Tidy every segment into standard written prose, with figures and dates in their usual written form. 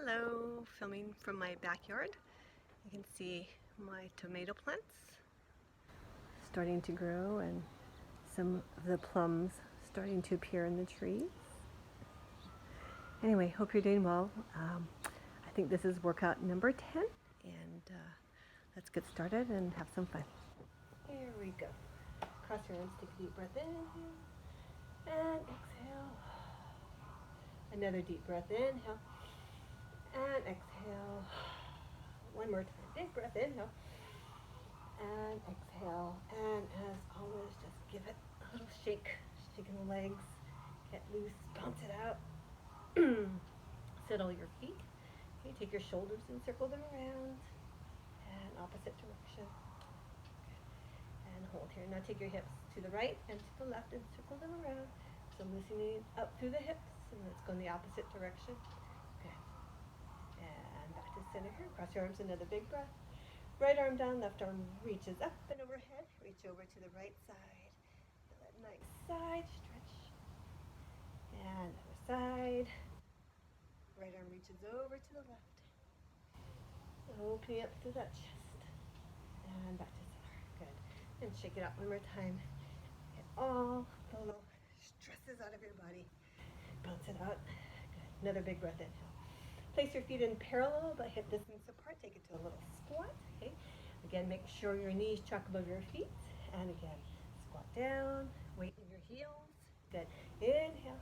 Hello, filming from my backyard. You can see my tomato plants starting to grow and some of the plums starting to appear in the trees. Anyway, hope you're doing well. I think this is workout number 10 and let's get started and have some fun. Here we go. Cross your arms, take a deep breath in and exhale. Another deep breath, inhale and exhale. One more time, big breath, inhale and exhale. And as always, just give it a little shake, shaking the legs, get loose, bounce it out. Settle your feet. Okay, take your shoulders and circle them around and opposite direction. And hold here. Now take your hips to the right and to the left and circle them around. So loosening up through the hips, and let's go in the opposite direction. Okay. And back to center here. Cross your arms, another big breath. Right arm down, left arm reaches up and overhead. Reach over to the right side. Feel that nice side stretch. And other side. Right arm reaches over to the left. Opening up through that chest. And back to center. Good. And shake it out one more time. Get all the little stresses out of your body. Bounce it out. Good. Another big breath, inhale. Place your feet in parallel but hip distance apart. Take it to a little squat. Okay. Again, make sure your knees track above your feet. And again, squat down. Weight in your heels. Good. Inhale.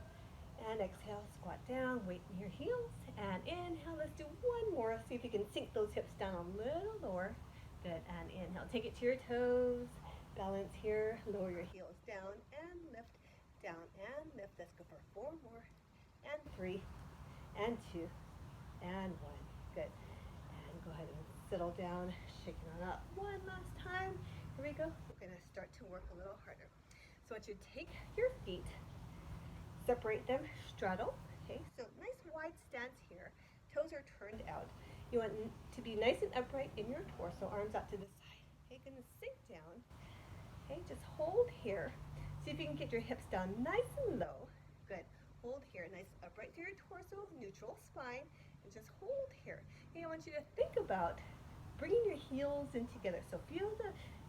And exhale, squat down, weight in your heels, and inhale. Let's do one more. See if you can sink those hips down a little lower. Good, and inhale. Take it to your toes. Balance here. Lower your heels down and lift, down and lift. Let's go for 4 more, and 3, and 2, and 1. Good. And go ahead and settle down, shaking on up. One last time. Here we go. We're going to start to work a little harder. So I want you to take your feet, separate them, straddle. Okay, so nice wide stance here. Toes are turned out. You want to be nice and upright in your torso, arms out to the side. Okay, gonna sink down. Okay, just hold here. See if you can get your hips down nice and low. Good. Hold here, nice upright to your torso, neutral spine, and just hold here. Okay, I want you to think about bringing your heels in together. So feel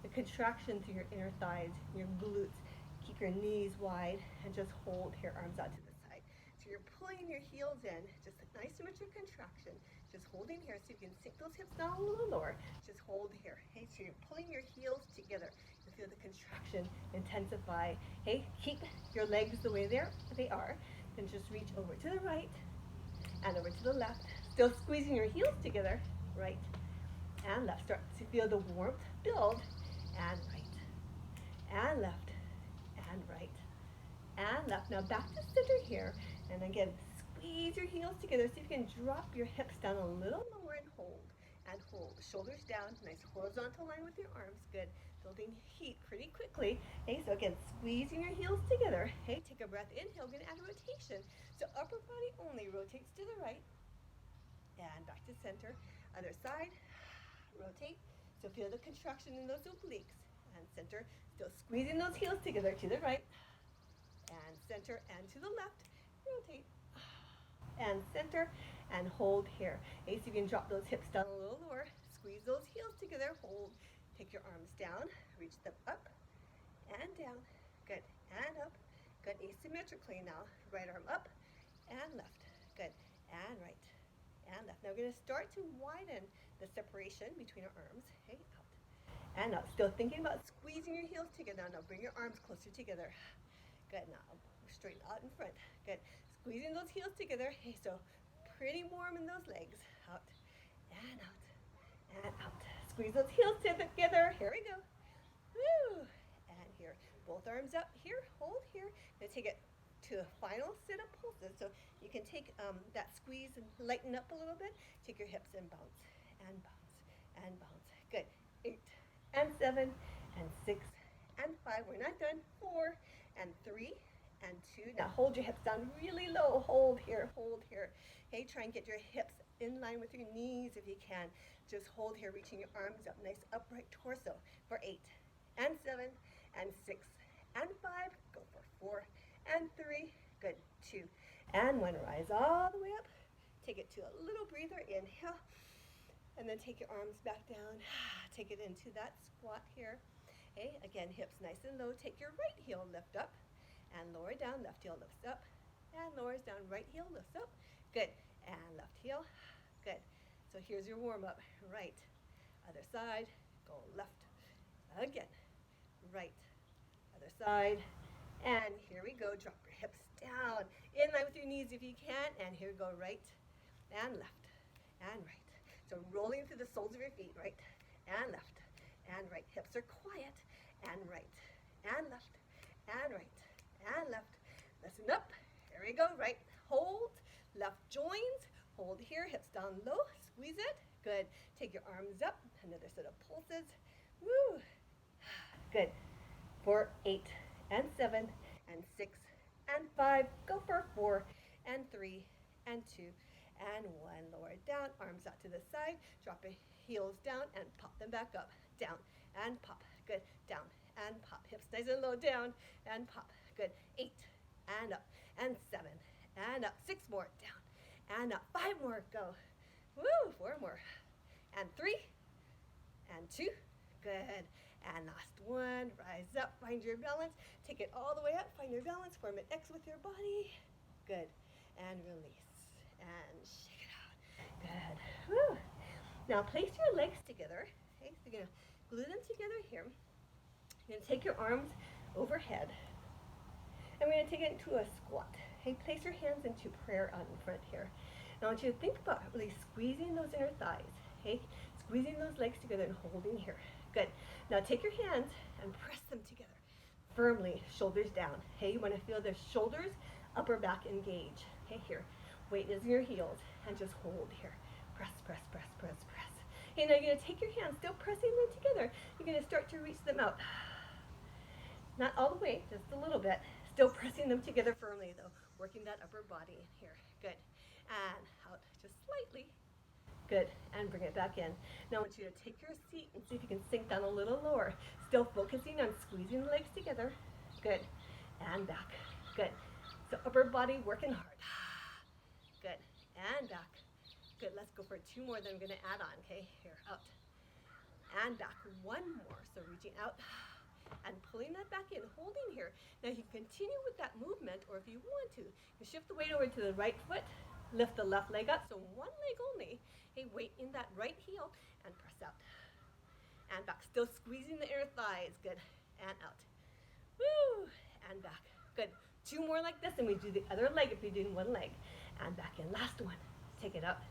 the contraction through your inner thighs, your glutes. Keep your knees wide and just hold here, arms out to the side. So you're pulling your heels in, just a nice symmetric contraction. Just holding here so you can sink those hips down a little lower. Just hold here. Okay, so you're pulling your heels together. You feel the contraction intensify. Okay, keep your legs the way they are. Then just reach over to the right and over to the left. Still squeezing your heels together, right and left. Start to feel the warmth build, and right and left. And right and left. Now back to center here, and again squeeze your heels together. See if you can drop your hips down a little lower and hold. Shoulders down, nice horizontal line with your arms. Good. Building heat pretty quickly. Okay, so again squeezing your heels together. Okay, take a breath. Inhale. Gonna add a rotation. So upper body only rotates to the right and back to center. Other side. Rotate. So feel the contraction in those obliques. And center, still squeezing those heels together to the right, and center, and to the left. Rotate, and center, and hold here. Okay, so you can drop those hips down a little lower, squeeze those heels together, hold. Take your arms down, reach them up, and down. Good, and up. Good, asymmetrically now. Right arm up, and left. Good, and right, and left. Now we're going to start to widen the separation between our arms. Okay, out. And up. Still thinking about squeezing your heels together. Now bring your arms closer together. Good. Now straight out in front. Good. Squeezing those heels together. Hey, so pretty warm in those legs. Out and out and out. Squeeze those heels together. Here we go. Woo! And here. Both arms up here. Hold here. Now take it to a final set of pulses. So you can take that squeeze and lighten up a little bit. Take your hips and bounce and bounce and bounce. Good. 8 and 7 and 6 and 5. We're not done. 4 and 3 and 2. Now hold your hips down really low. Hold here, hold here. Okay, try and get your hips in line with your knees if you can. Just hold here, reaching your arms up. Nice upright torso for 8 and 7 and 6 and 5. Go for 4 and 3. Good. 2 and 1. Rise all the way up. take it to a little breather, inhale, and then take your arms back down. Take it into that squat here. Okay, again, hips nice and low. Take your right heel, lift up, and lower down. Left heel lifts up, and lowers down. Right heel lifts up. Good. And left heel. Good. So here's your warm-up. Right. Other side. Go left. Again. Right. Other side. And here we go. Drop your hips down. In line with your knees if you can. And here we go. Right and left and right. So rolling through the soles of your feet. Right and left and right. Hips are quiet. And right and left and right and left. Listen up. Here we go. Right. Hold. Left joins. Hold here. Hips down low. Squeeze it. Good. Take your arms up. Another set of pulses. Woo. Good. 4, 8, and 7, and 6, and 5. Go for 4, and 3, and 2, and 1. Lower it down. Arms out to the side. Drop your heels down and pop them back up. Down and pop. Good. Down and pop. Hips nice and low. Down and pop. Good. 8 and up. And 7 and up. 6 more. Down and up. 5 more. Go. Woo. 4 more. And 3 and 2. Good. And last one. Rise up. Find your balance. Take it all the way up. Find your balance. Form an X with your body. Good. And release. And shake it out. Good. Woo. Now place your legs together. Okay, so you're going to glue them together here. You're going to take your arms overhead. And we're going to take it into a squat. Okay, place your hands into prayer out in front here. Now I want you to think about really squeezing those inner thighs. Okay, squeezing those legs together and holding here. Good. Now take your hands and press them together firmly, shoulders down. Okay, you want to feel the shoulders, upper back engage. Okay, here. Weight is in your heels and just hold here. Press, press, press, press, press. Okay, now you're going to take your hands, still pressing them together. You're going to start to reach them out. Not all the way, just a little bit. Still pressing them together firmly though. Working that upper body here. Good. And out just slightly. Good. And bring it back in. Now I want you to take your seat and see if you can sink down a little lower. Still focusing on squeezing the legs together. Good. And back. Good. So upper body working hard. Good. And back. Good. Let's go for 2 more. Then I'm going to add on. Okay. Here. Out. And back. 1 more. So reaching out and pulling that back in, holding here. Now you can continue with that movement, or if you want to, you shift the weight over to the right foot, lift the left leg up, so 1 leg only. Hey, weight in that right heel and press out. And back, still squeezing the inner thighs. Good. And out. Woo! And back. Good. 2 more like this, and we do the other leg if you're doing 1 leg. And back in. Last one. Take it up.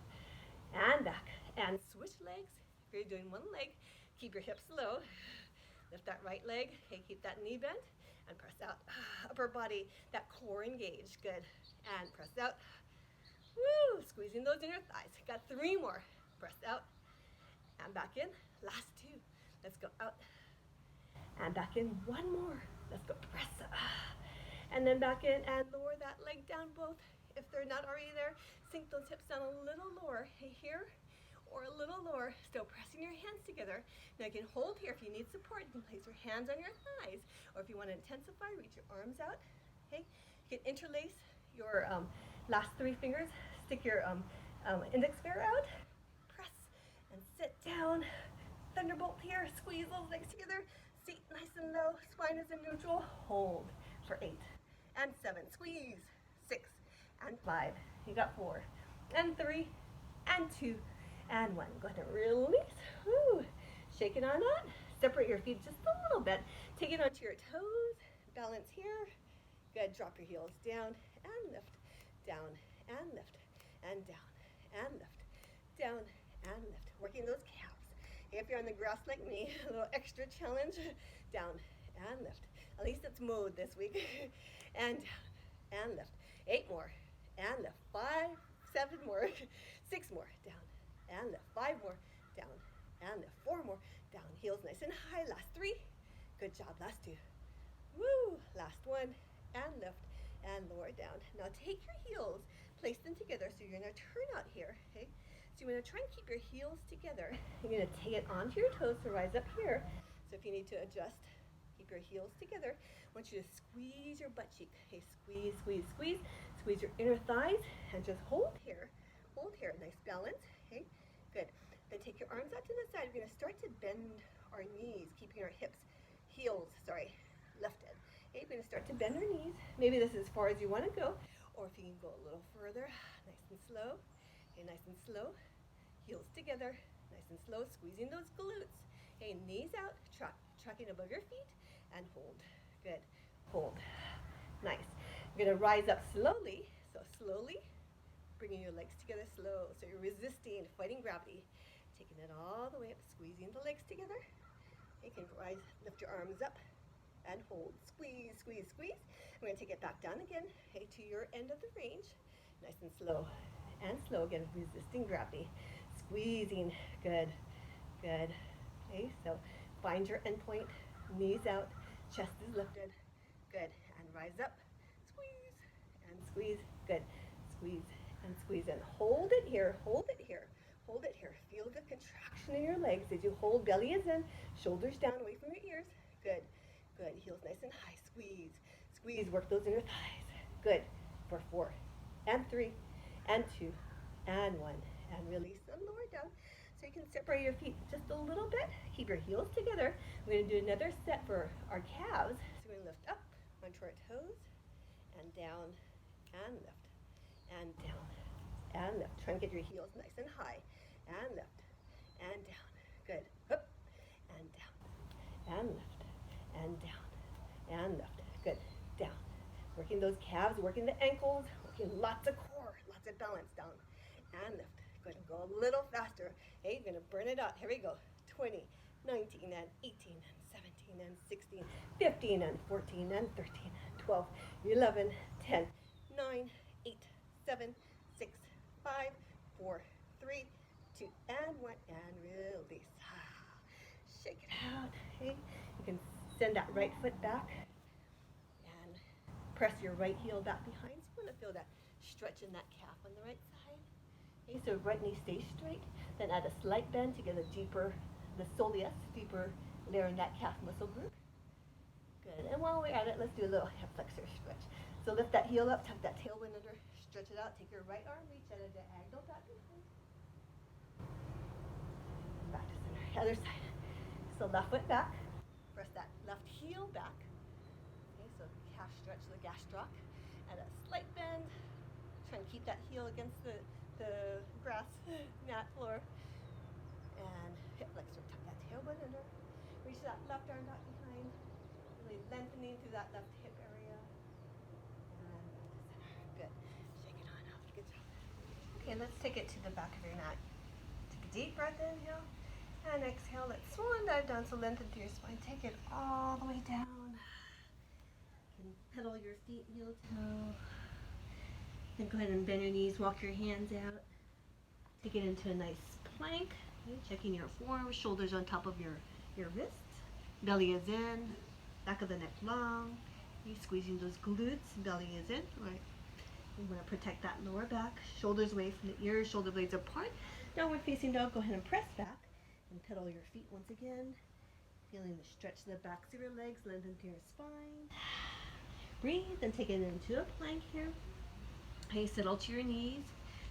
And back. And switch legs. If you're doing 1 leg, keep your hips low. Lift that right leg. Okay, keep that knee bent. And press out. Upper body, that core engaged. Good. And press out. Woo! Squeezing those inner thighs. Got 3 more. Press out. And back in. Last 2. Let's go out. And back in. 1 more. Let's go. Press up. And then back in and lower that leg down both. If they're not already there, sink those hips down a little lower. Hey, here. Or a little lower, still pressing your hands together. Now you can hold here if you need support. You can place your hands on your thighs, or if you want to intensify, reach your arms out. Okay, you can interlace your last 3 fingers. Stick your index finger out. Press and sit down. Thunderbolt here. Squeeze those legs together. Seat nice and low. Spine is in neutral. Hold for 8 and 7. Squeeze 6 and 5. You got 4 and 3 and 2. And 1. Go ahead and release. Woo. Shake it on out. Separate your feet just a little bit. Take it onto your toes. Balance here. Good. Drop your heels down and lift. Down and lift. And down and lift. Down and lift. Working those calves. If you're on the grass like me, a little extra challenge. Down and lift. At least it's mode this week. And down and lift. 8 more. And lift. 5, 7 more. 6 more. Down. And lift. 5 more. Down. And lift. 4 more. Down. Heels nice and high. Last 3. Good job. Last 2. Woo. Last 1. And lift. And lower down. Now take your heels. Place them together. So you're going to turn out here. Okay. So you're going to try and keep your heels together. You're going to take it onto your toes to rise up here. So if you need to adjust, keep your heels together. I want you to squeeze your butt cheek. Okay. Squeeze, squeeze, squeeze. Squeeze your inner thighs. And just hold here. hold here. Nice balance. Okay, good. Then take your arms out to the side. We're going to start to bend our knees, keeping our heels lifted. Okay, we're going to start to bend our knees. Maybe this is as far as you want to go, or if you can go a little further, nice and slow. Okay, nice and slow. Heels together, nice and slow, squeezing those glutes. Okay, knees out, trucking above your feet, and hold. Good. Hold. Nice. You're going to rise up slowly. So slowly, bringing your legs together slow. So you're resisting, fighting gravity. Taking it all the way up, squeezing the legs together. You can rise, lift your arms up, and hold. Squeeze, squeeze, squeeze. We're going to take it back down again, okay, to your end of the range. Nice and slow. And slow again, resisting gravity. Squeezing. Good. Good. Okay, so find your end point. Knees out. Chest is lifted. Good. And rise up. Squeeze. And squeeze. Good. Squeeze. And squeeze. And hold it here. Hold it here. Hold it here. Feel the contraction in your legs as you hold. Belly is in. Shoulders down away from your ears. Good. Good. Heels nice and high. Squeeze. Squeeze. Work those inner thighs. Good. For 4 and 3 and 2 and 1. And release and lower down. So you can separate your feet just a little bit. Keep your heels together. We're going to do another set for our calves. So we're going to lift up onto our toes and down and lift and down and lift. Try and get your heels nice and high and lift and down. Good. Up and down and lift and down and lift. Good. Down. Working those calves, working the ankles, working lots of core, lots of balance. Down and lift. Good. Go a little faster. Hey, you're going to burn it out. Here we go. 20, 19, and 18, and 17, and 16, 15, and 14, and 13, and 12, 11, 10, 9, 8, 7, 6, 5, 4, 3, 2, and 1, and release. Shake it out. Okay. You can send that right foot back and press your right heel back behind. So you want to feel that stretch in that calf on the right side. Okay, so right knee stays straight. Then add a slight bend to get a deeper, the soleus, deeper layer in that calf muscle group. Good. And while we're at it, let's do a little hip flexor stretch. So lift that heel up, tuck that tailbone under, stretch it out. Take your right arm, reach at a diagonal back behind. Back to center. Other side. So left foot back. Press that left heel back. Okay, so calf stretch the gastroc. And a slight bend. Try and keep that heel against the grass mat floor. And hip flexor. Tuck that tailbone under. Reach that left arm back behind. Really lengthening through that left hip area. And back to center. Good. Shake it on out. Good job. Okay, let's take it to the back of your mat. Take a deep breath, inhale. And exhale. Let's swan dive down. So lengthen through your spine. Take it all the way down. You can pedal your feet, heel toe. Then go ahead and bend your knees. Walk your hands out. Take it into a nice plank. Okay, checking your forearms, shoulders on top of your wrists. Belly is in. Back of the neck long. Okay, squeezing those glutes. Belly is in. Right. You want to protect that lower back. Shoulders away from the ears. Shoulder blades apart. Downward facing dog. Go ahead and press back. And pedal your feet once again. Feeling the stretch to the backs of your legs, lengthen through your spine. Breathe and take it into a plank here. Okay, settle to your knees.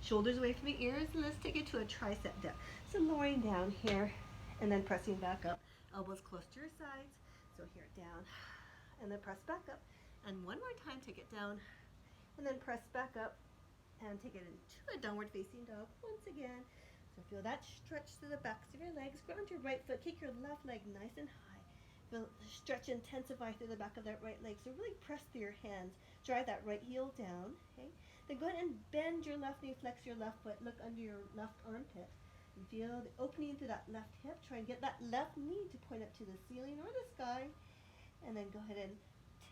Shoulders away from the ears. And let's take it to a tricep dip. So lowering down here and then pressing back up. Elbows close to your sides. So here, down. And then press back up. And one more time, take it down. And then press back up. And take it into a downward facing dog once again. So feel that stretch to the backs of your legs. Ground your right foot. Kick your left leg nice and high. Feel the stretch intensify through the back of that right leg. So really press through your hands. Drive that right heel down. Okay. Then go ahead and bend your left knee. Flex your left foot. Look under your left armpit. And feel the opening through that left hip. Try and get that left knee to point up to the ceiling or the sky. And then go ahead and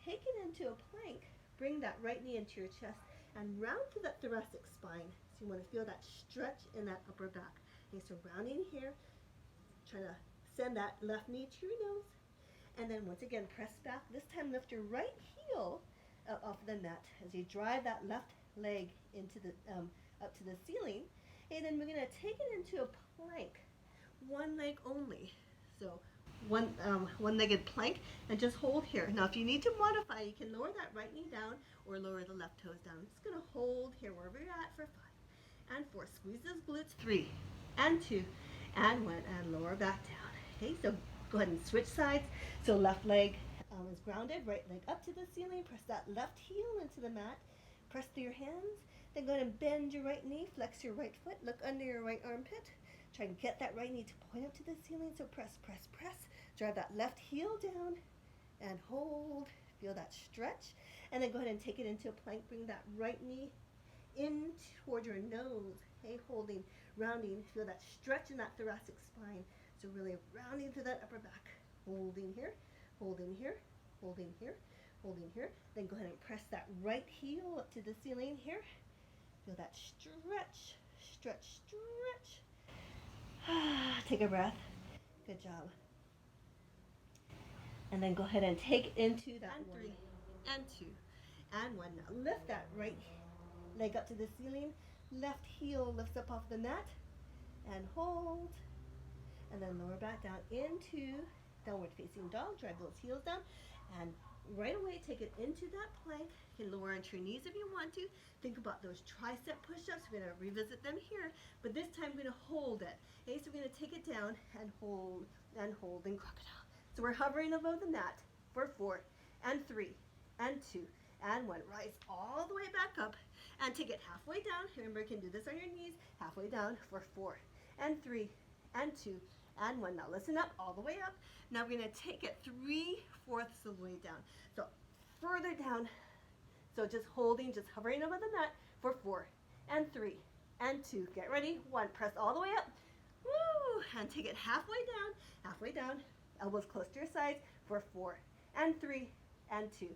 take it into a plank. Bring that right knee into your chest and round through that thoracic spine. So you want to feel that stretch in that upper back. Okay, so rounding here, try to send that left knee to your nose. And then once again, press back. This time lift your right heel up off the mat as you drive that left leg into the up to the ceiling. And then we're going to take it into a plank, one leg only. So one-legged plank, and just hold here. Now if you need to modify, you can lower that right knee down or lower the left toes down. I'm just going to hold here wherever you're at for 5 and 4. Squeeze those glutes. 3 and 2 and 1, and lower back down. Okay, so go ahead and switch sides. So left leg is grounded, right leg up to the ceiling. Press that left heel into the mat. Press through your hands. Then go ahead and bend your right knee, flex your right foot, look under your right armpit. Try and get that right knee to point up to the ceiling. So press, press, press. Drive that left heel down and hold. Feel that stretch. And then go ahead and take it into a plank. Bring that right knee in toward your nose. Okay, holding, rounding. Feel that stretch in that thoracic spine. So really rounding through that upper back. Holding here, holding here, holding here, holding here. Then go ahead and press that right heel up to the ceiling here. Feel that stretch, stretch, stretch. Take a breath. Good job. And then go ahead and take it into that 3 and 2 and 1. Now lift that right leg up to the ceiling. Left heel lifts up off the mat and hold. And then lower back down into downward facing dog. Drive those heels down and right away take it into that plank. You can lower onto your knees if you want to. Think about those tricep push-ups. We're going to revisit them here, but this time we're going to hold it. Okay, so we're going to take it down and hold and crocodile. So we're hovering above the mat for 4 and 3 and 2 and 1. Rise all the way back up and take it halfway down. Remember, you can do this on your knees. Halfway down for 4 and 3 and 2 and 1. Now listen up, all the way up. Now we're going to take it 3/4 of the way down. So further down. So just holding, just hovering over the mat for 4 and 3 and 2. Get ready. 1. Press all the way up. Woo! And take it halfway down. Elbows close to your sides for 4 and 3 and 2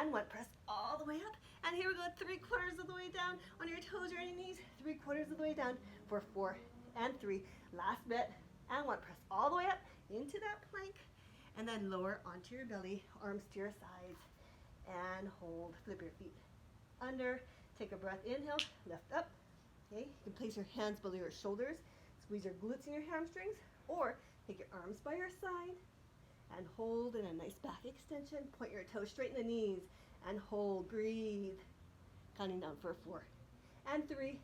and 1. Press all the way up. And here we go, 3/4 of the way down on your toes or your knees. 3/4 of the way down for 4 and 3. Last bit. And 1. Press all the way up into that plank. And then lower onto your belly, arms to your sides. And hold. Flip your feet under. Take a breath. Inhale. Lift up. Okay. You can place your hands below your shoulders. Squeeze your glutes and your hamstrings. Or take your arms by your side and hold in a nice back extension. Point your toes straight in the knees and hold. Breathe. Counting down for 4 and 3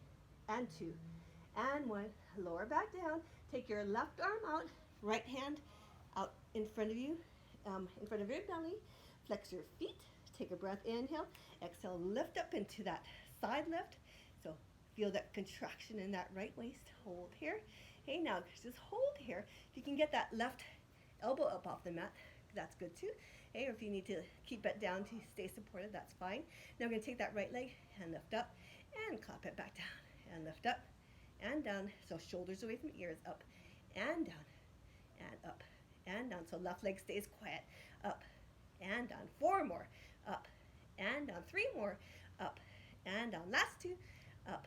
and 2 and 1. Lower back down. Take your left arm out. Right hand out in front of you, in front of your belly. Flex your feet. Take a breath. Inhale. Exhale. Lift up into that side lift. So feel that contraction in that right waist. Hold here. Okay, now just hold here. If you can get that left elbow up off the mat, that's good too. Okay, or if you need to keep it down to stay supported, that's fine. Now we're going to take that right leg and lift up and clap it back down. And lift up and down. So shoulders away from ears. Up and down and up and down. So left leg stays quiet. Up and down. 4 more. Up and down. 3 more. Up and down. Last 2. Up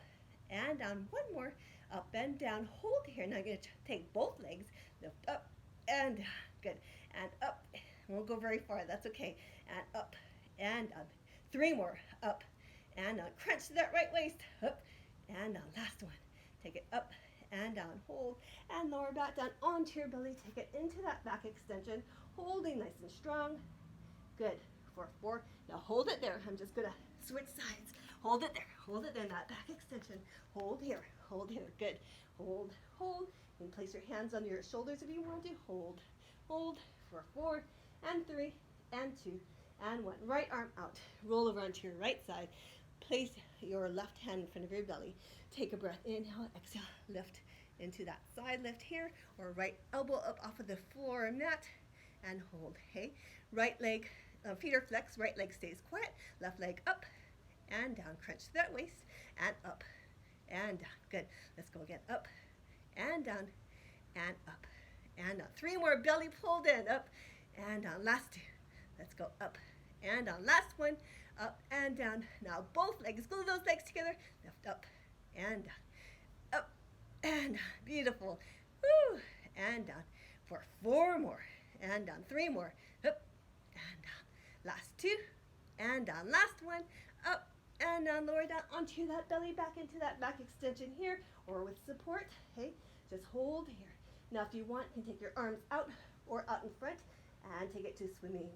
and down. 1 more. Up and down. Hold here. Now I'm going to take both legs. Lift up and down. Good. And up. Won't go very far. That's okay. And up and down. 3 more. Up and down. Crunch to that right waist. Up and down. Last one. Take it up and down. Hold and lower back down onto your belly. Take it into that back extension. Holding nice and strong. Good. For 4. Now hold it there. I'm just going to switch sides. Hold it there. Hold it there in that back extension. Hold here. Hold here. Good. Hold. Hold. And place your hands under your shoulders if you want to. Hold. Hold for 4 and 3 and 2 and 1. Right arm out. Roll over onto your right side. Place your left hand in front of your belly. Take a breath. Inhale. Exhale. Lift into that side lift here. Or right elbow up off of the floor mat. And hold. Okay. Right leg. Feet are flexed. Right leg stays quiet. Left leg up and down. Crunch to that waist. And up and down. Good. Let's go again. Up and down and up and down. 3 more. Belly pulled in. Up and down. Last 2. Let's go up and down. Last one. Up and down. Now both legs. Glue those legs together. Lift up and down. Up and down. Beautiful. Woo. And down. For 4 more. And down. 3 more. Up and down. Last 2. And down. Last one. Up and down. Lower down onto that belly. Back into that back extension here. Or with support. Okay. Just hold here. Now if you want, you can take your arms out or out in front. And take it to swimming.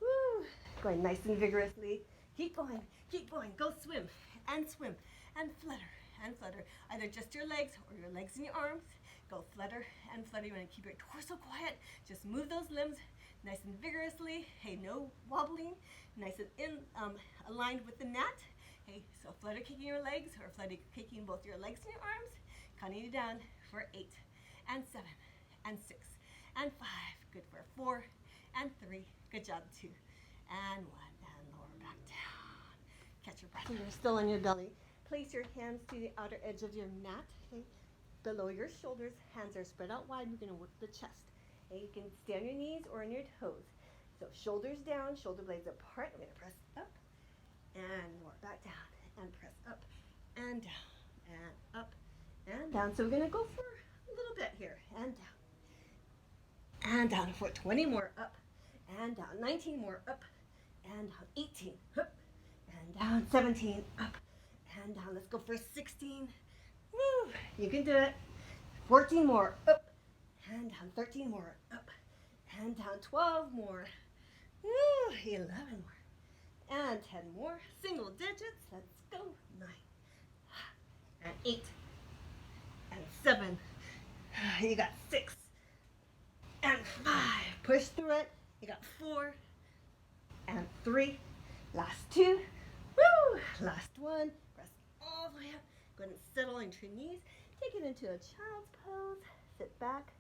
Woo. Going nice and vigorously. Keep going. Keep going. Go swim and swim and flutter and flutter. Either just your legs or your legs and your arms. Go flutter and flutter. You want to keep your torso quiet. Just move those limbs nice and vigorously. Hey, no wobbling. Nice and aligned with the mat. Hey, so flutter kicking your legs or flutter kicking both your legs and your arms. Counting you down for 8 and 7 and 6 and 5. Good for 4 and 3. Good job. 2 and 1 and lower back down. Catch your breath. You're still on your belly. Place your hands to the outer edge of your mat. Okay? Below your shoulders, hands are spread out wide. We're going to work the chest. Okay? You can stay on your knees or on your toes. So shoulders down, shoulder blades apart. I'm going to press up and lower back down and press up and down and up and down. So we're going to go for a little bit here and down and down for 20 more, up and down, 19 more, up and down, 18, up and down, 17, up and down. Let's go for 16. Woo! You can do it. 14 more, up and down, 13 more, up and down, 12 more, woo! 11 more, and 10 more. Single digits. Let's go. 9 and 8 and 7. You got 6 and 5. Push through it. You got 4 and 3. Last 2. Woo! Last 1. Press all the way up. Go ahead and settle into your knees. Take it into a child's pose. Sit back.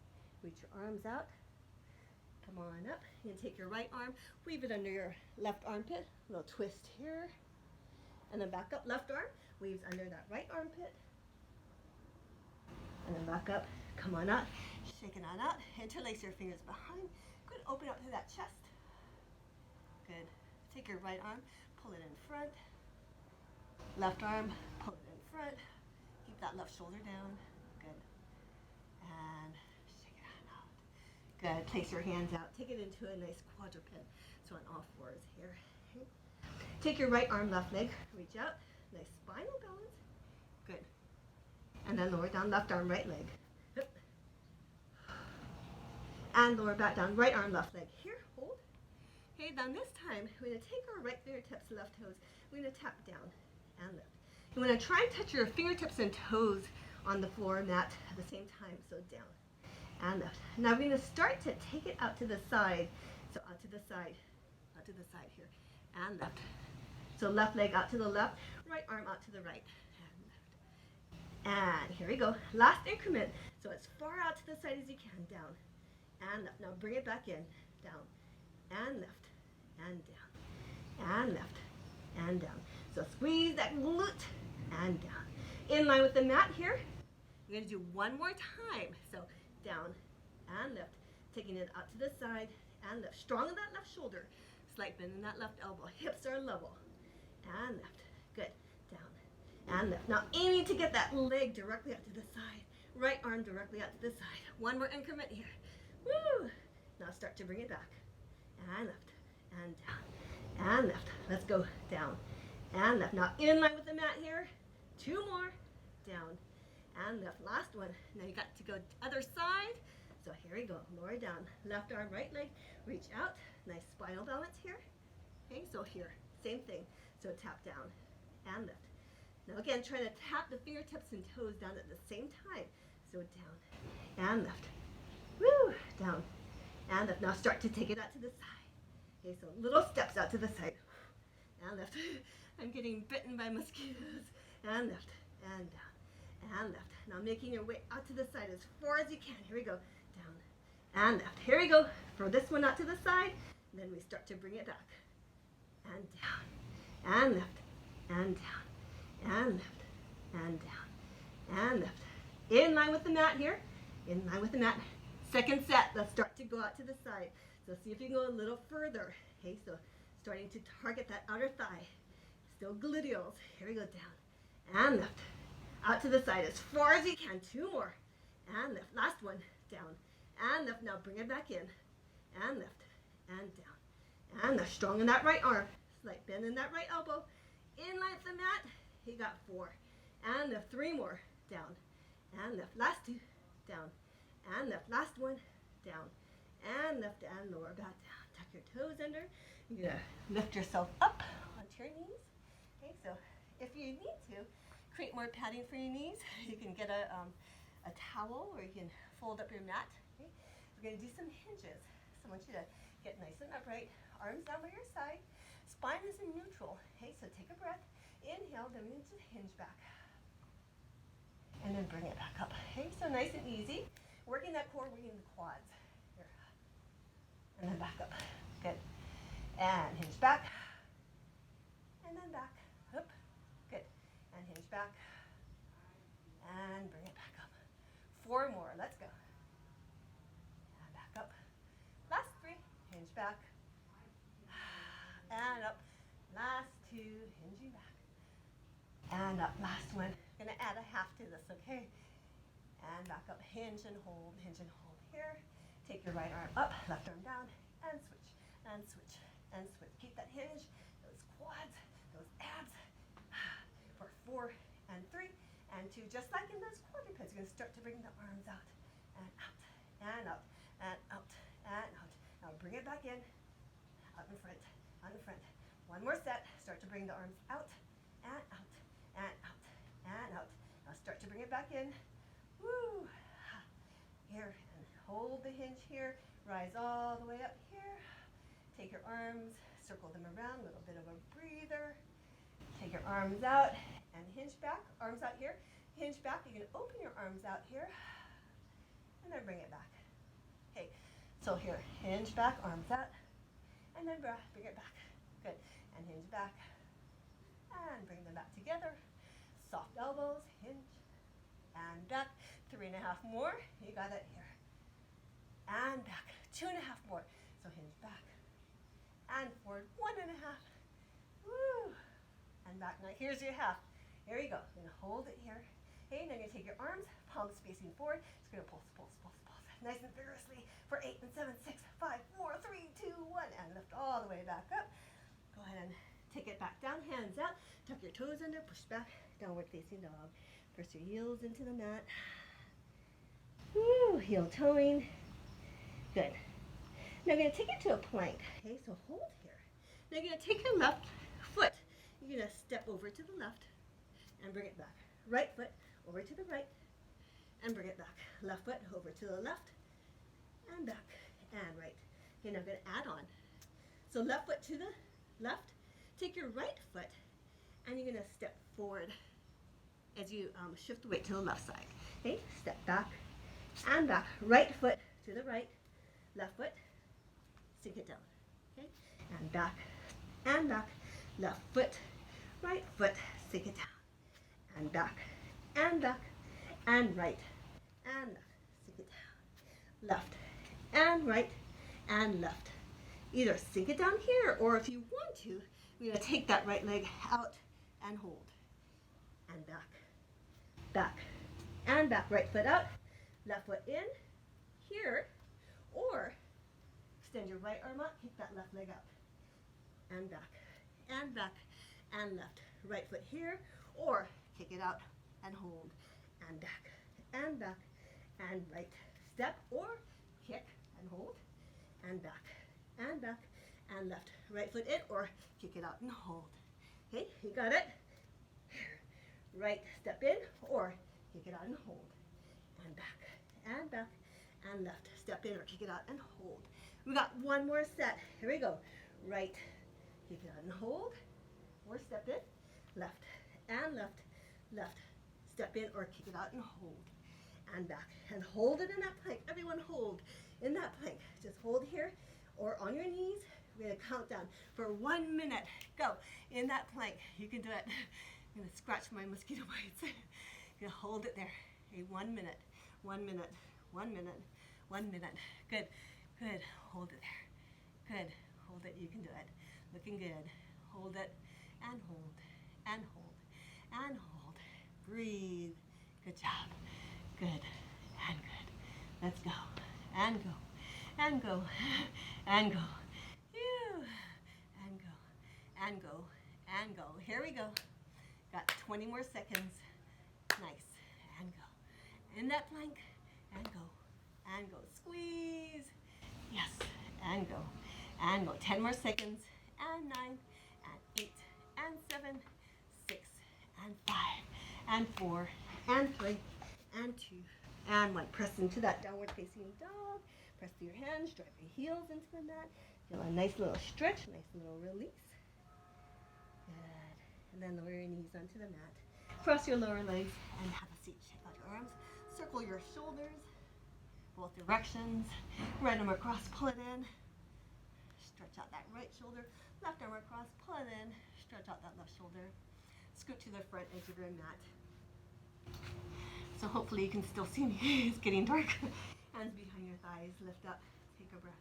Reach your arms out. Come on up. You can take your right arm, weave it under your left armpit. A little twist here. And then back up. Left arm weaves under that right armpit. And then back up. Come on up. Shake it on out. Interlace your fingers behind. Good. Open up to that chest. Good. Take your right arm, pull it in front. Left arm, pull it in front. Keep that left shoulder down. Good. And shake it on out. Good. Place your hands out. Take it into a nice quadruped. So on all fours here. Okay. Take your right arm, left leg. Reach out. Nice spinal balance. Good. And then lower down, left arm, right leg. And lower back down, right arm, left leg. Here, hold. Okay, then this time, we're going to take our right fingertips, left toes. We're going to tap down and lift. You want to try and touch your fingertips and toes on the floor mat at the same time. So down and lift. Now we're going to start to take it out to the side. So out to the side here, and lift. So left leg out to the left, right arm out to the right, and lift. And here we go. Last increment. So as far out to the side as you can, down and lift. Now bring it back in, down and lift, and down, and lift, and down. So squeeze that glute, and down. In line with the mat here, you're going to do one more time. So down and lift, taking it out to the side, and lift. Strong in that left shoulder, slight bend in that left elbow. Hips are level, and lift. Good. Down and lift. Now aiming to get that leg directly out to the side. Right arm directly out to the side. One more increment here. Woo! Now start to bring it back. And lift. And down. And lift. Let's go. Down. And lift. Now in line with the mat here. 2 more. Down. And lift. Last one. Now you got to go other side. So here we go. Lower down. Left arm, right leg. Reach out. Nice spinal balance here. Okay, so here. Same thing. So tap down. And lift. Now again, try to tap the fingertips and toes down at the same time. So down. And lift. Woo! Down. And lift. Now start to take it out to the side. Okay, so little steps out to the side. And lift. I'm getting bitten by mosquitoes. And lift. And down. And lift. Now making your way out to the side as far as you can. Here we go. Down. And lift. Here we go. For this one out to the side. And then we start to bring it back. And down. And lift. And down. And lift. And down. And lift. In line with the mat here. In line with the mat. Second set, let's start to go out to the side. So see if you can go a little further. Okay, so starting to target that outer thigh. Still gluteals. Here we go, down and lift. Out to the side as far as you can. 2 more. And lift. Last one. Down and lift. Now bring it back in. And lift. And down. And lift. Strong in that right arm. Slight bend in that right elbow. In line with the mat. You got 4. And lift. 3 more. Down. And lift. Last 2. Down. And lift. Last one. Down. And lift and lower back down. Tuck your toes under. You're going to lift yourself up onto your knees. Okay, so if you need to, create more padding for your knees, you can get a towel or you can fold up your mat. Okay? We're going to do some hinges. So I want you to get nice and upright, arms down by your side, spine is in neutral. Okay, so take a breath, inhale, then we need to hinge back. And then bring it back up. Okay, so nice and easy. Working that core, working the quads. Here. And then back up. Good. And hinge back. And then back. Up. Good. And hinge back. And bring it back up. 4 more. Let's go. And back up. Last 3. Hinge back. And up. Last 2. Hinging back. And up. Last one. Gonna add a half to this, okay? And back up. Hinge and hold. Hinge and hold here. Take your right arm up. Left arm down. And switch. And switch. And switch. Keep that hinge. Those quads. Those abs. For 4 and 3 and 2. Just like in those quadrupeds, you're going to start to bring the arms out and out and out and out and out. Now bring it back in, out in front, out in front. One more set. Start to bring the arms out and out and out and out. Now start to bring it back in. Woo! Here, and hold the hinge here. Rise all the way up here. Take your arms, circle them around, a little bit of a breather. Take your arms out and hinge back. Arms out here. Hinge back. You can open your arms out here. And then bring it back. Okay, so here, hinge back, arms out. And then bring it back. Good. And hinge back. And bring them back together. Soft elbows, hinge. And back. 3.5 more. You got it here. And back. 2.5 more. So hinge back. And forward. 1.5. Woo! And back. Now here's your half. Here you go. You're going to hold it here. Okay, and then you're going to take your arms, palms facing forward. Just going to pulse, pulse, pulse, pulse. Nice and vigorously for 8 and 7, 6, 5, 4, 3, 2, 1. And lift all the way back up. Go ahead and take it back down. Hands out. Tuck your toes under. Push back. Downward facing dog. Press your heels into the mat. Woo, heel toeing. Good. Now you're going to take it to a plank. Okay, so hold here. Now you're going to take your left foot. You're going to step over to the left and bring it back. Right foot over to the right and bring it back. Left foot over to the left and back and right. Okay, now I'm going to add on. So left foot to the left. Take your right foot and you're going to step forward as you shift the weight to the left side. Okay, step back and back. Right foot to the right. Left foot, sink it down. Okay, and back and back. Left foot, right foot, sink it down. And back and back and right and left. Sink it down. Left and right and left. Either sink it down here or if you want to, we're going to take that right leg out and hold. And back, back and back. Right foot out, left foot in here, or extend your right arm out, kick that left leg out. And back and back and left. Right foot here, or kick it out and hold. And back and back and right. Step or kick and hold. And back and back and left. Right foot in, or kick it out and hold. Okay, you got it? Right step in, or kick it out and hold. And back and back and left. Step in or kick it out and hold. We got one more set. Here we go. Right, kick it out and hold. Or step in, left and left, left. Step in or kick it out and hold. And back. And hold it in that plank. Everyone hold in that plank. Just hold here or on your knees. We're going to count down for 1 minute. Go. In that plank. You can do it. I'm going to scratch my mosquito bites. You're going to hold it there. Okay, 1 minute. 1 minute. 1 minute. 1 minute. Good. Good. Hold it there. Good. Hold it. You can do it. Looking good. Hold it and hold and hold and hold. Breathe. Good job. Good and good. Let's go and go and go and go. Phew. And go and go and go. Here we go. Got 20 more seconds. Nice. And go. In that plank. And go. And go. Squeeze. Yes. And go. And go. 10 more seconds. And 9. And 8. And 7. 6. And 5. and 4, and 3, and 2, and 1. Press into that downward facing dog. Press through your hands, drive your heels into the mat. Feel a nice little stretch, nice little release. Good. And then lower your knees onto the mat. Cross your lower legs and have a seat. Check out your arms. Circle your shoulders, both directions. Right arm across, pull it in. Stretch out that right shoulder. Left arm across, pull it in. Stretch out that left shoulder. Scoot to the front edge of your mat. So hopefully you can still see me. It's getting dark. Hands behind your thighs. Lift up. Take a breath.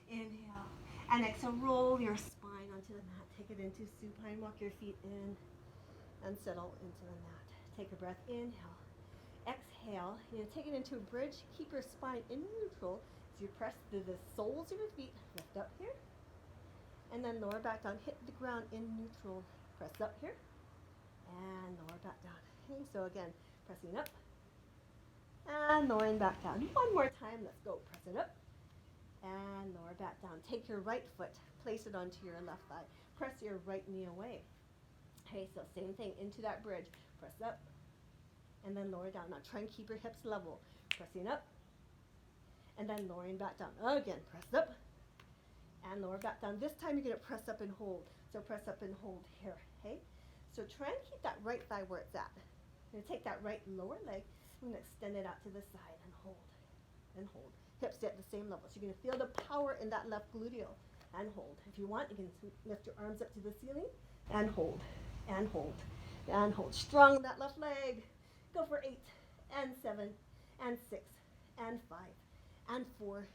Inhale. And exhale. Roll your spine onto the mat. Take it into supine. Walk your feet in and settle into the mat. Take a breath. Inhale. Exhale. Take it into a bridge. Keep your spine in neutral. So you press through the soles of your feet. Lift up here. And then lower back down. Hit the ground in neutral. Press up here. And lower back down. Okay, so again, pressing up. And lowering back down. One more time. Let's go. Press it up. And lower back down. Take your right foot. Place it onto your left thigh. Press your right knee away. Okay, so same thing. Into that bridge. Press up. And then lower down. Now try and keep your hips level. Pressing up. And then lowering back down. Again, press up. And lower back down. This time you're going to press up and hold. So press up and hold here. Okay? So try and keep that right thigh where it's at. I'm going to take that right lower leg. I'm going to extend it out to the side and hold. And hold. Hips stay at the same level. So you're going to feel the power in that left gluteal. And hold. If you want, you can lift your arms up to the ceiling. And hold. And hold. And hold. Strong that left leg. Go for 8, and 7, and 6, and 5, and 4,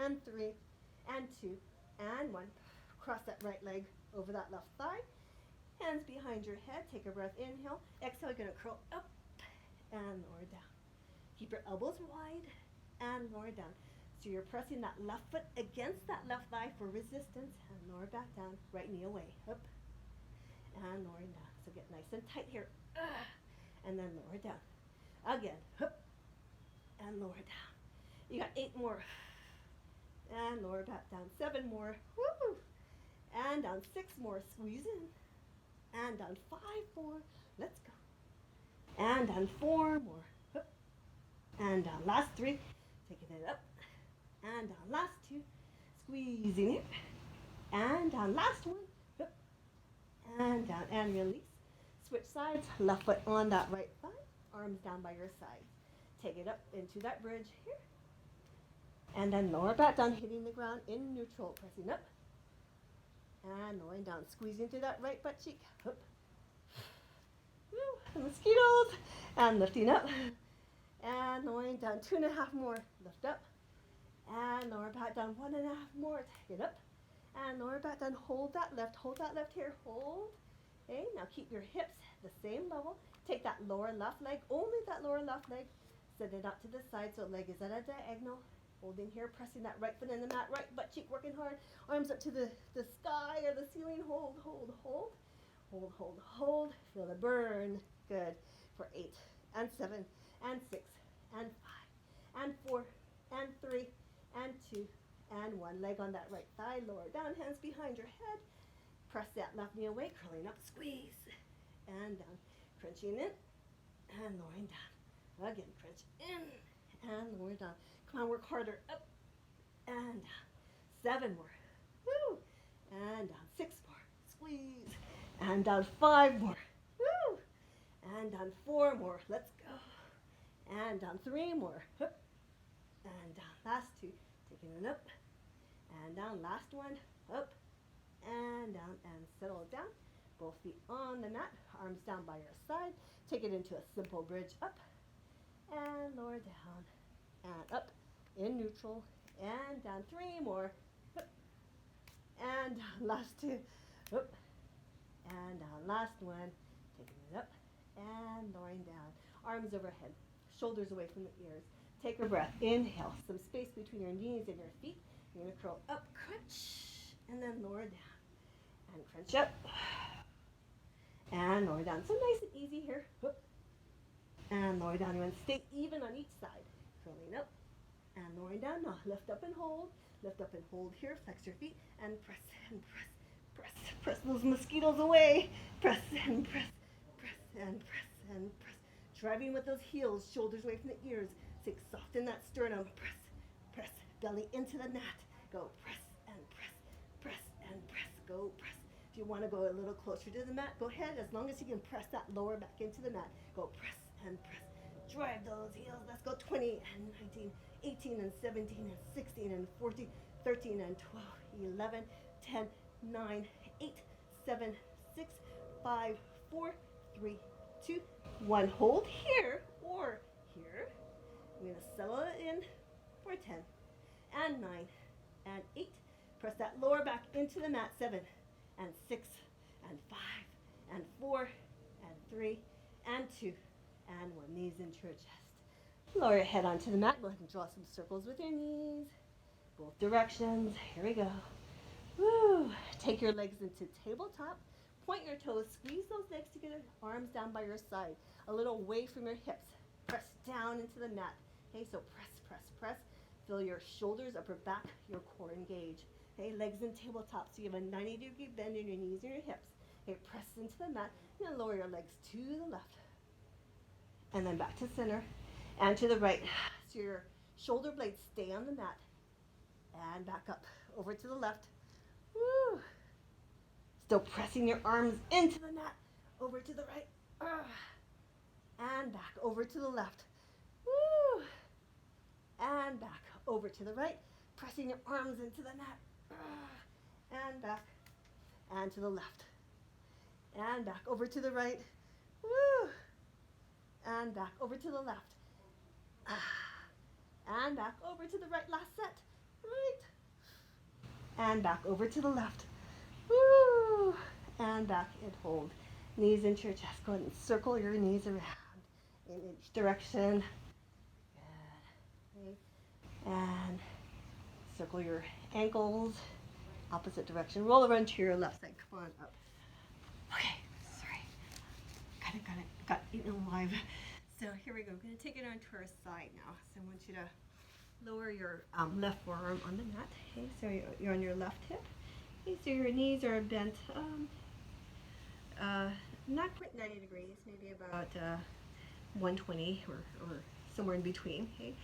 and 3, and 2, and 1. Cross that right leg over that left thigh. Hands behind your head. Take a breath. Inhale. Exhale. You're going to curl up and lower down. Keep your elbows wide and lower down. So you're pressing that left foot against that left thigh for resistance. And lower back down. Right knee away. Up and lowering down. So get nice and tight here. And then lower down. Again, up, and lower down. You got 8 more. And lower back down. 7 more. Woo! And down. 6 more. Squeeze in. And down. 5 more. Let's go. And down. 4 more. Up. And down. Last 3. Taking it up. And down. Last 2. Squeezing it. And down. Last 1. Up. And down. And release. Switch sides, left foot on that right thigh, arms down by your sides. Take it up into that bridge here. And then lower back down, hitting the ground in neutral, pressing up. And lowering down, squeezing through that right butt cheek. Up. Woo, mosquitoes. And lifting up. And lowering down, 2.5 more. Lift up. And lower back down, 1.5 more. Take it up. And lower back down, hold that left here, hold. Okay, now keep your hips the same level. Take that lower left leg, only that lower left leg. Send it out to the side so leg is at a diagonal. Holding here, pressing that right foot in the mat, right butt cheek working hard. Arms up to the sky or the ceiling. Hold, hold, hold. Hold, hold, hold. Feel the burn. Good. For 8, and 7, and 6, and 5, and 4, and 3, and 2, and 1. Leg on that right thigh, lower down, hands behind your head. Press that left knee away, curling up, squeeze, and down. Crunching in, and lowering down. Again, crunch in, and lower down. Come on, work harder. Up, and down. 7 more. Woo! And down. 6 more. Squeeze. And down. 5 more. Woo! And down. 4 more. Let's go. And down. 3 more. Up, and down. Last 2. Taking it up, and down. Last one. Up, and down, and settle it down. Both feet on the mat, arms down by your side. Take it into a simple bridge up, and lower down, and up, in neutral, and down. 3 more, up, and down. Last 2, up, and down. Last one, taking it up, and lowering down. Arms overhead, shoulders away from the ears. Take a breath. Inhale, some space between your knees and your feet. You're going to curl up, crunch, and then lower down. And crunch up. And lower down. So nice and easy here. And lower down. You want to stay even on each side. Curling up and lowering down. Now lift up and hold. Lift up and hold here. Flex your feet and press and press. Press. Press those mosquitoes away. Press and press. Press and press and press. driving with those heels, shoulders away from the ears. Six, soften that sternum. Press, press, belly into the mat. Go press and press, press and press. Go press. If you want to go a little closer to the mat, go ahead. As long as you can press that lower back into the mat. Go press and press. Drive those heels. Let's go. 20 and 19, 18 and 17 and 16 and 14, 13 and 12, 11, 10, 9, 8, 7, 6, 5, 4, 3, 2, 1. Hold here or here. We're going to settle it in for 10 and 9 and 8. Press that lower back into the mat. 7 and 6 and 5 and 4 and 3 and 2 and 1. Knees into your chest. Lower your head onto the mat. Go ahead and draw some circles with your knees. Both directions. Here we go. Woo. Take your legs into tabletop. Point your toes. Squeeze those legs together. Arms down by your side. A little away from your hips. Press down into the mat. Okay, so press, press, press. Feel your shoulders, upper back, your core engage. Okay, legs in tabletop. So you have a 90-degree bend in your knees and your hips. Okay, press into the mat. And then lower your legs to the left. And then back to center. And to the right. So your shoulder blades stay on the mat. And back up. Over to the left. Woo. Still pressing your arms into the mat. Over to the right. And back. Over to the left. Woo. And back. Over to the right. Pressing your arms into the mat. And back. And to the left. And back. Over to the right. Woo. And back. Over to the left. And back. Over to the right. Last set. Right. And back. Over to the left. Woo. And back and hold. Knees into your chest. Go ahead and circle your knees around in each direction. Good. Okay. And circle your ankles. Opposite direction. Roll around to your left side. Come on up. Okay. Sorry. Got eaten alive. So here we go. We're going to take it onto our side now. So I want you to lower your left forearm on the mat. Okay. So you're on your left hip. Okay, so your knees are bent not quite 90 degrees, maybe about 120 or somewhere in between. Okay,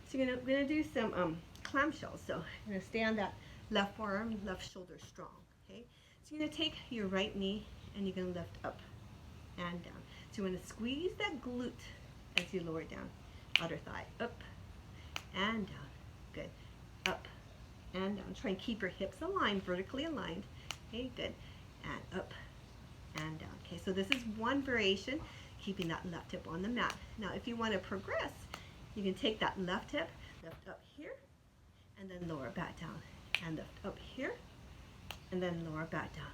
so we're gonna do some clamshells. So you're gonna stay on that left forearm, left shoulder strong. Okay, so you're gonna take your right knee and you're gonna lift up and down. So you want to squeeze that glute as you lower down, outer thigh up and down. Good, up and down. Try and keep your hips aligned, vertically aligned. Okay, good. And up and down. Okay, so this is one variation, keeping that left hip on the mat. Now, if you want to progress, you can take that left hip, lift up here, and then lower back down. And lift up here, and then lower back down.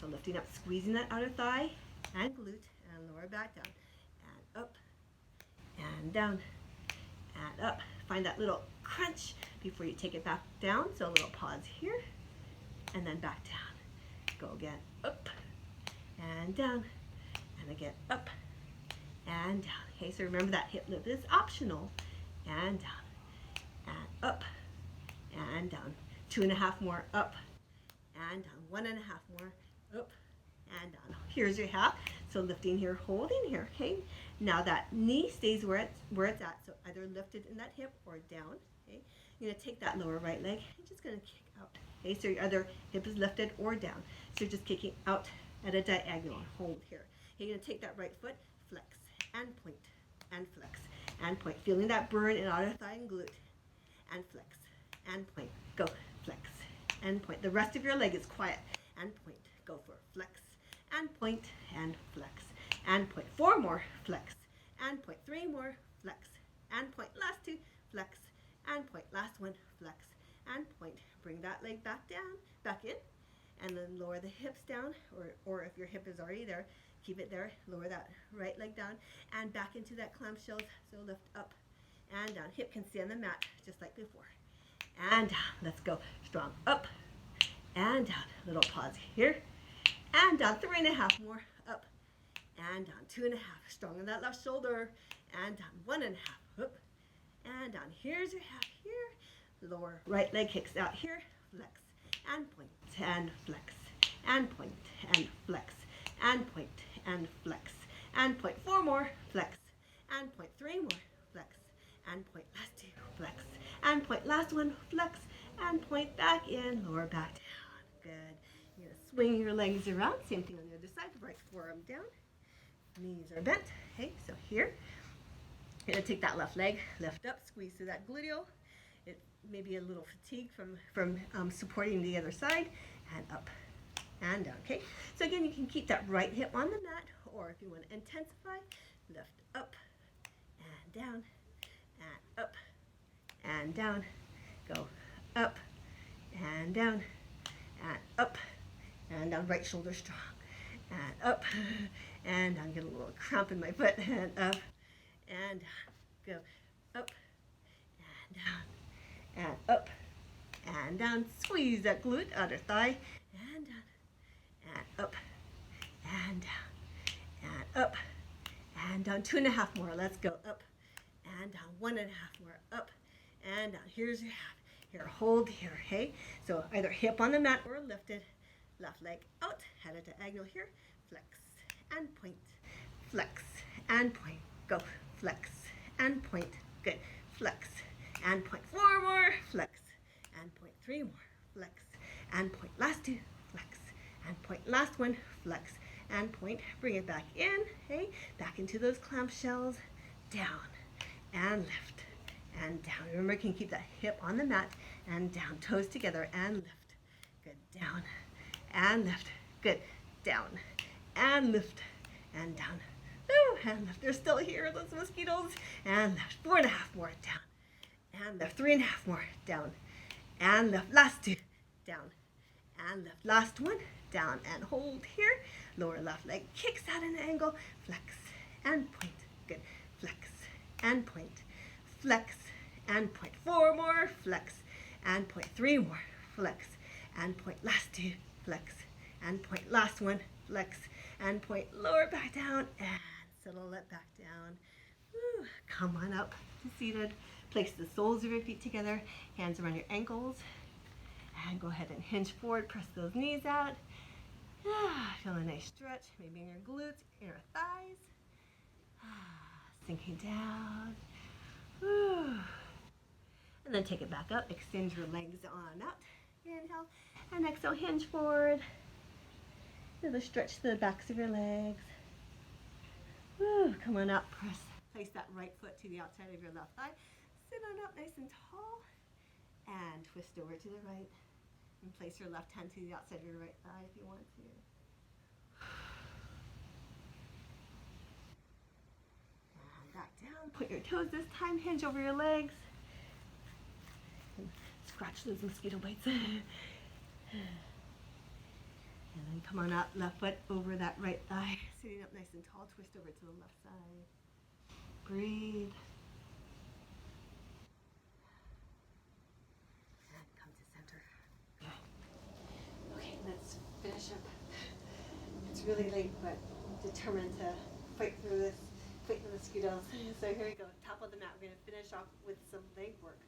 So lifting up, squeezing that outer thigh and glute, and lower back down. And up, and down, and up. Find that little crunch before you take it back down. So a little pause here, and then back down. Go again, up, and down, and again, up, and down. Okay, so remember that hip lift is optional. And down, and up, and down. 2.5 more, up, and down. 1.5 more, up, and down. Here's your half. So lifting here, holding here, okay? Now that knee stays where it's at, so either lifted in that hip or down, okay? You're gonna take that lower right leg and just gonna kick out, okay? So your other hip is lifted or down. So you're just kicking out at a diagonal, hold here. You're gonna take that right foot, flex, and point, and flex, and point. Feeling that burn in outer thigh and glute, and flex, and point. Go, flex, and point. The rest of your leg is quiet, and point. Go for flex, and point, and flex, and point. 4 more, flex, and point. 3 more, flex, and point. Last 2, flex, and point. Last 1, flex, and point. Bring that leg back down, back in, and then lower the hips down, or if your hip is already there, keep it there. Lower that right leg down, and back into that clamshell. So lift up and down. Hip can stay on the mat, just like before. And down. Let's go. Strong. Up and down. Little pause here. And down. 3.5 more. Up and down. 2.5. Strong on that left shoulder. And down. 1.5. Up and down. Here's your half here. Lower right leg kicks out here. Flex and point and flex and point and flex and point and flex and point. 4 more. Flex and point. 3 more, flex, and point. Last 2, flex, and point. Last 1, flex, and point. Back in, lower back down. Good. You're gonna swing your legs around. Same thing on the other side. Right forearm down. Knees are bent. Okay, so here, you're gonna take that left leg, lift up, squeeze through that gluteal. It may be a little fatigue from supporting the other side, and up and down. Okay, so again, you can keep that right hip on the mat, or if you want to intensify, lift up and down, and up and down. Go up and down, and up and down. Right shoulder strong, and up and down. Get a little cramp in my foot, and up and down. Go up and down, and up and down. Squeeze that glute, other thigh, and down, and up and down, and up and down. 2.5 more. Let's go up and down. 1.5 more. Up and down. Here's your half. Here, hold here. Hey, so either hip on the mat or lifted. Left leg out, head at diagonal here. Flex and point. Flex and point. Go. Flex and point. Good. Flex and point. 4 more. Flex and point. 3 more. Flex and point. Last 2. Flex and point. Last 1. Flex and point. Bring it back in. Hey, back into those clamshells. Down and lift and down. Remember, you can keep that hip on the mat and down. Toes together and lift. Good. Down and lift. Good. Down and lift and down. Ooh, and lift. They're still here, those mosquitoes. And lift. 4.5 more. Down and lift. 3.5 more. Down and lift. Last 2. Down and lift. Last 1. Down and hold here. Lower left leg kicks out an angle. Flex and point. Good. Flex and point. Flex and point. 4 more. Flex and point. 3 more. Flex and point. Last 2. Flex and point. Last 1. Flex and point. Lower back down and settle it back down. Woo. Come on up to seated. Place the soles of your feet together. Hands around your ankles. And go ahead and hinge forward. Press those knees out. Feel a nice stretch. Maybe in your glutes, inner thighs. Sinking down. And then take it back up. Extend your legs on out. Inhale and exhale. Hinge forward. Feel the stretch to the backs of your legs. Come on up. Place that right foot to the outside of your left thigh. Sit on up nice and tall. And twist over to the right. And place your left hand to the outside of your right thigh if you want to. And back down. Put your toes this time. Hinge over your legs. And scratch those mosquito bites. And then come on up. Left foot over that right thigh. Sitting up nice and tall. Twist over to the left side. Breathe. Let's finish up. It's really late, but determined to fight through the mosquitoes. So here we go, top of the mat. We're going to finish off with some leg work.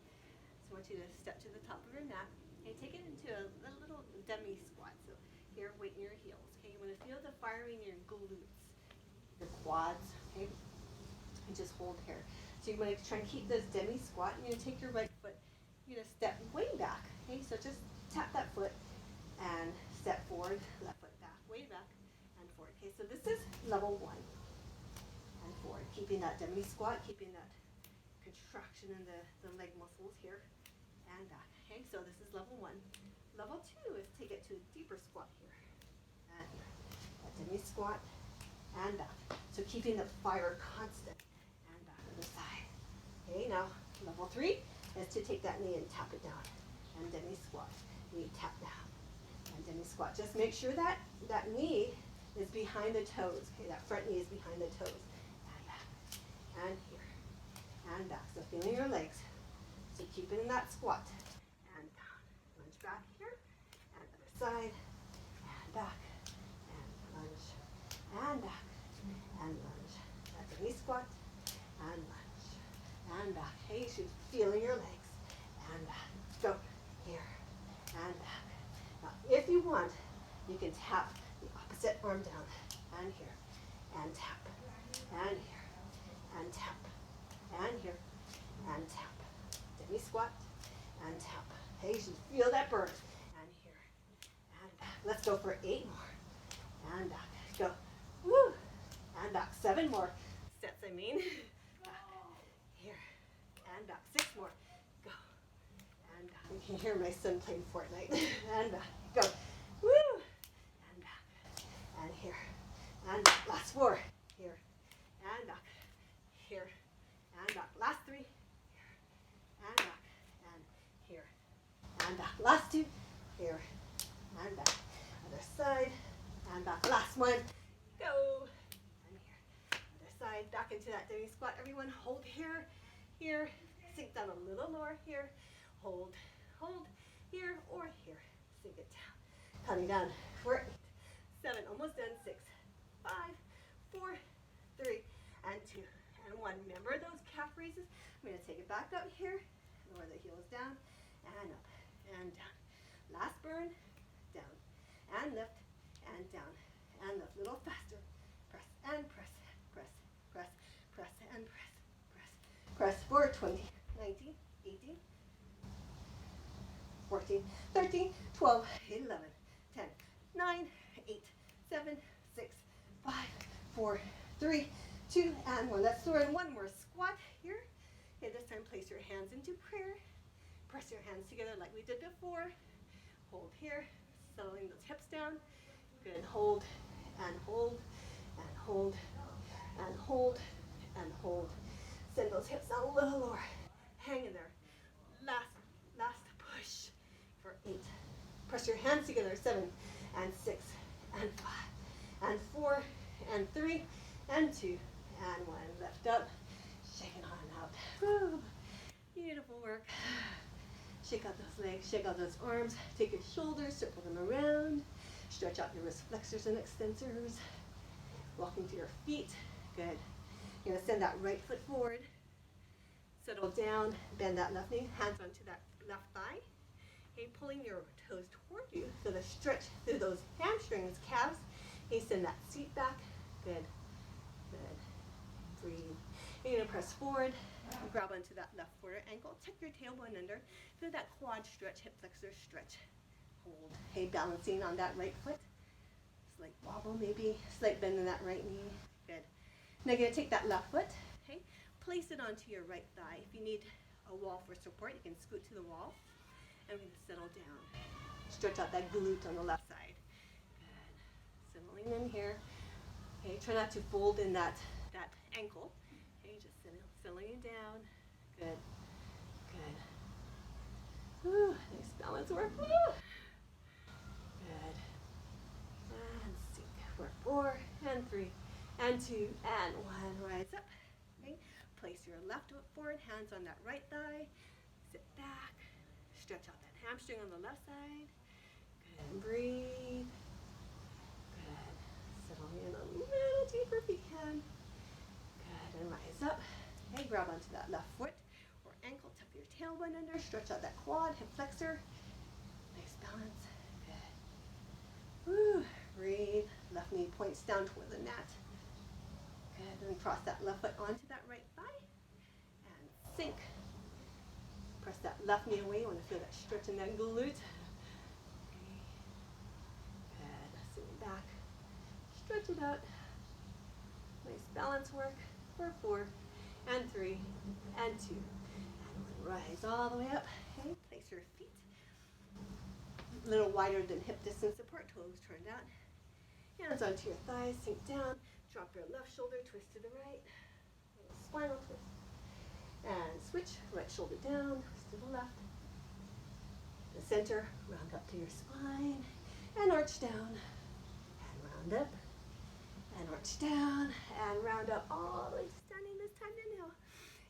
So I want you to step to the top of your mat and take it into a little demi squat. So here, weight in your heels. Okay, you want to feel the firing in your glutes, the quads. Okay, and just hold here. So you want to try and keep this demi squat. You're going to take your right foot. You're going to step way back. Okay, so just tap that foot. And step forward, left foot back, way back, and forward. Okay, so this is level 1. And forward, keeping that demi squat, keeping that contraction in the leg muscles here, and back. Okay, so this is level 1. Level 2 is take it to a deeper squat here. And that demi squat, and back. So keeping the fire constant, and back to the side. Okay, now level 3 is to take that knee and tap it down. And demi squat, knee tap down. And demi squat. Just make sure that that knee is behind the toes. Okay, that front knee is behind the toes. And back. And here. And back. So feeling your legs. So keep it in that squat. And down. Lunge back here. And other side. And back. And lunge. And back. And lunge. That demi squat. And lunge. And back. Hey, you should feel in your legs. And back. Go. Here. And back. If you want, you can tap the opposite arm down, and here, and tap, and here, and tap, and here, and tap. Demi squat, and tap. Hey, you should feel that burn. And here, and back. Let's go for 8 more. And back. Go. Woo. And back. 7 more. Sets, I mean. Back. Here. And back. 6 more. Go. And back. You can hear my son playing Fortnite. And back. Go. Woo. And back. And here. And back. Last 4. Here. And back. Here. And back. Last 3. Here. And back. And here. And back. Last 2. Here. And back. Other side. And back. Last 1. Go. And here. Other side. Back into that demi squat. Everyone hold here. Here. Sink down a little lower. Here. Hold. Hold. Here or here. Sink it down. Coming down for 8, 7. Almost done. 6, 5, 4, 3, and 2, and 1. Remember those calf raises? I'm going to take it back up here. Lower the heels down. And up. And down. Last burn. Down. And lift. And down. And lift. A little faster. Press and press. Press. Press. Press and press. Press. Press for 20, 19, 18, 14, 13, 12, 11, 10, 9, 8, 7, 6, 5, 4, 3, 2, and 1. Let's throw in 1 more squat here. Okay, this time place your hands into prayer. Press your hands together like we did before. Hold here, settling those hips down. Good, hold, and hold, and hold, and hold, and hold. Send those hips down a little lower. Hang in there. Last push for 8. Press your hands together. 7, and 6, and 5, and 4, and 3, and 2, and 1. Lift up. Shake it on out. Woo. Beautiful work. Shake out those legs, shake out those arms. Take your shoulders, circle them around. Stretch out your wrist flexors and extensors. Walking to your feet. Good. You're going to send that right foot forward. Settle down, bend that left knee, hands onto that left thigh. Okay, pulling your toes toward you. So the stretch through those hamstrings, calves. Okay, send that seat back. Good. Good. Breathe. You're going to press forward. Grab onto that left quarter ankle. Tuck your tailbone under. Feel that quad stretch, hip flexor stretch. Hold. Hey, balancing on that right foot. Slight wobble maybe. Slight bend in that right knee. Good. Now you're going to take that left foot. Okay. Place it onto your right thigh. If you need a wall for support, you can scoot to the wall. And we're going to settle down. Stretch out that glute on the left side. Good. Settling in here. Okay. Try not to fold in that ankle. Okay. Just settling it down. Good. Good. Whew. Nice balance work. Whew. Good. And sink for 4, and 3, and 2, and 1. Rise up. Okay. Place your left foot forward, hands on that right thigh. Sit back. Stretch out that hamstring on the left side. Good. And breathe. Good. Settle in a little deeper if you can. Good. And rise up. Okay. Grab onto that left foot or ankle. Tuck your tailbone under. Stretch out that quad, hip flexor. Nice balance. Good. Woo. Breathe. Left knee points down toward the mat. Good. And cross that left foot onto that right thigh. And sink. Press that left knee away. You want to feel that stretch in that glute. Okay. Good. Sink back. Stretch it out. Nice balance work for 4, and 3, and 2. And rise all the way up. Okay. Place your feet a little wider than hip distance apart. Toes turned out. Hands onto your thighs. Sink down. Drop your left shoulder, twist to the right, little spinal twist, and switch, right shoulder down, twist to the left, the center, round up to your spine, and arch down, and round up, and arch down, and round up, all the way to standing this time. Inhale,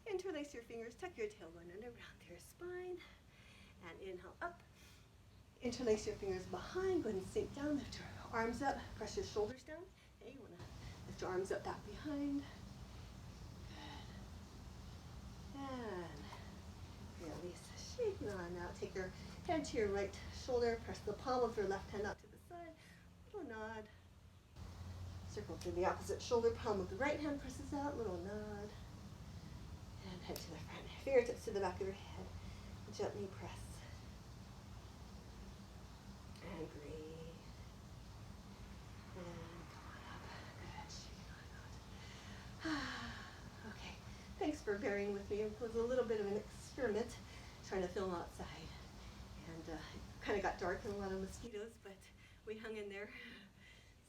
interlace your fingers, tuck your tailbone under, round to your spine, and inhale up, interlace your fingers behind, go ahead and sink down, lift your arms up, press your shoulders down. Okay, you want to lift your arms up back behind. Good. And release. Shake it on out. Take your hand to your right shoulder. Press the palm of your left hand out to the side. Little nod. Circle to the opposite shoulder. Palm of the right hand presses out. Little nod. head to the front. Fingertips to the back of your head. Gently press. And breathe. And come on up. Good. Shake it on out. Okay. Thanks for bearing with me. It was a little bit of an experiment trying to film outside. And it kind of got dark and a lot of mosquitoes, but we hung in there.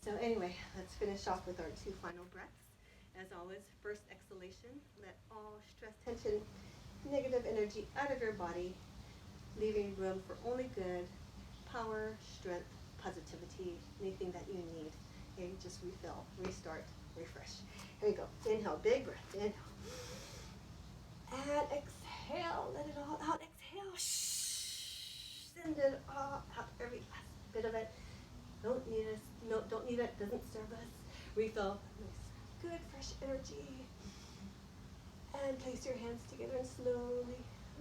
So anyway, let's finish off with our 2 final breaths. As always, first exhalation, let all stress, tension, negative energy out of your body, leaving room for only good, power, strength, positivity, anything that you need. Okay, just refill, restart, refresh. Here we go. Inhale, big breath. Inhale. And exhale, let it all out. Exhale. Shh. Send it all out, every last bit of it. Don't need us. No, don't need it. Doesn't serve us. Refill. Nice, good, fresh energy. And place your hands together and slowly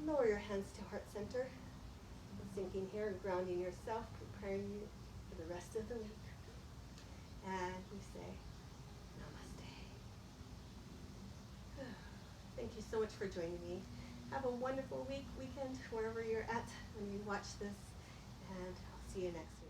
lower your hands to heart center. Sinking here and grounding yourself, preparing you for the rest of the week. And we say, namaste. Thank you so much for joining me. Have a wonderful weekend, wherever you're at when you watch this. And I'll see you next week.